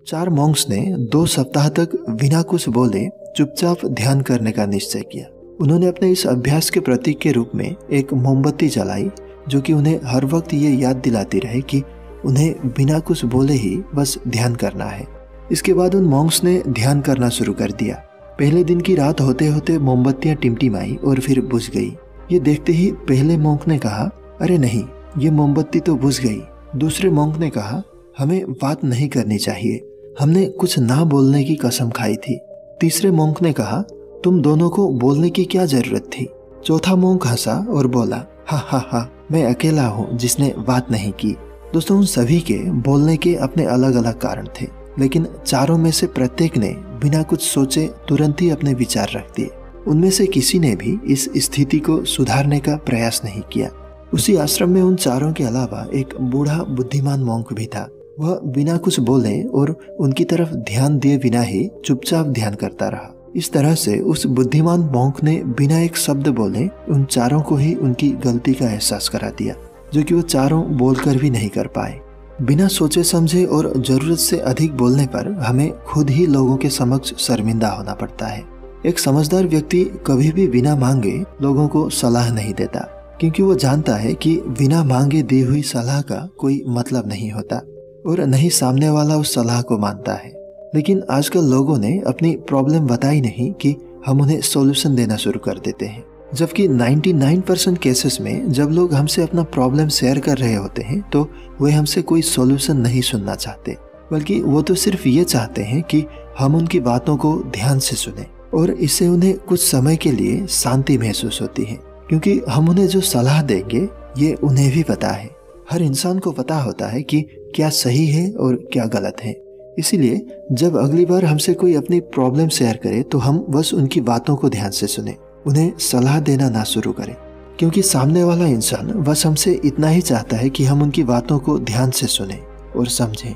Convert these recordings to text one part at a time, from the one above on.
4 Monks ने 2 सप्ताह तक बिना कुछ बोले चुपचाप ध्यान करने का निश्चय किया। उन्होंने अपने इस अभ्यास के प्रतीक के रूप में एक मोमबत्ती जलाई, जो कि उन्हें हर वक्त ये याद दिलाती रहे कि उन्हें बिना कुछ बोले ही बस ध्यान करना है। इसके बाद उन मॉन्क्स ने ध्यान करना शुरू कर दिया। पहले दिन की रात होते होते मोमबत्तियां टिमटिमाई और फिर बुझ गई। ये देखते ही पहले मॉन्क ने कहा, अरे नहीं, ये मोमबत्ती तो बुझ गई। दूसरे मॉन्क ने कहा, हमें बात नहीं करनी चाहिए, हमने कुछ ना बोलने की कसम खाई थी। तीसरे मॉन्क ने कहा, तुम दोनों को बोलने की क्या जरूरत थी। चौथा मॉन्क हंसा और बोला, हा हा हा, मैं अकेला हूँ जिसने बात नहीं की। दोस्तों, उन सभी के बोलने के अपने अलग अलग कारण थे, लेकिन चारों में से प्रत्येक ने बिना कुछ सोचे तुरंत ही अपने विचार रख दिए। उनमें से किसी ने भी इस स्थिति को सुधारने का प्रयास नहीं किया। उसी आश्रम में उन चारों के अलावा एक बूढ़ा बुद्धिमान मॉन्क भी था। वह बिना कुछ बोले और उनकी तरफ ध्यान दिए बिना ही चुपचाप ध्यान करता रहा। इस तरह से उस बुद्धिमान मॉन्क ने बिना एक शब्द बोले उन चारों को ही उनकी गलती का एहसास करा दिया, जो कि वो चारों बोलकर भी नहीं कर पाए। बिना सोचे समझे और जरूरत से अधिक बोलने पर हमें खुद ही लोगों के समक्ष शर्मिंदा होना पड़ता है। एक समझदार व्यक्ति कभी भी बिना मांगे लोगों को सलाह नहीं देता, क्योंकि वो जानता है कि बिना मांगे दी हुई सलाह का कोई मतलब नहीं होता और नहीं सामने वाला उस सलाह को मानता है। लेकिन आजकल लोगों ने अपनी प्रॉब्लम बताई नहीं कि हम उन्हें सॉल्यूशन देना शुरू कर देते हैं, जबकि 99% केसेस में जब लोग हमसे अपना प्रॉब्लम शेयर कर रहे होते हैं तो वे हमसे कोई सॉल्यूशन नहीं सुनना चाहते, बल्कि वो तो सिर्फ ये चाहते हैं कि हम उनकी बातों को ध्यान से सुने, और इससे उन्हें कुछ समय के लिए शांति महसूस होती है, क्योंकि हम उन्हें जो सलाह देंगे ये उन्हें भी पता है। हर इंसान को पता होता है कि क्या सही है और क्या गलत है। इसीलिए जब अगली बार हमसे कोई अपनी प्रॉब्लम शेयर करे तो हम बस उनकी बातों को ध्यान से सुने, उन्हें सलाह देना ना शुरू करें, क्योंकि सामने वाला इंसान बस हमसे इतना ही चाहता है कि हम उनकी बातों को ध्यान से सुने और समझें।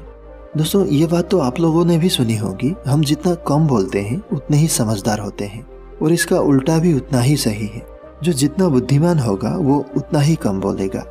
दोस्तों, ये बात तो आप लोगों ने भी सुनी होगी, हम जितना कम बोलते हैं उतने ही समझदार होते हैं, और इसका उल्टा भी उतना ही सही है। जो जितना बुद्धिमान होगा वो उतना ही कम बोलेगा।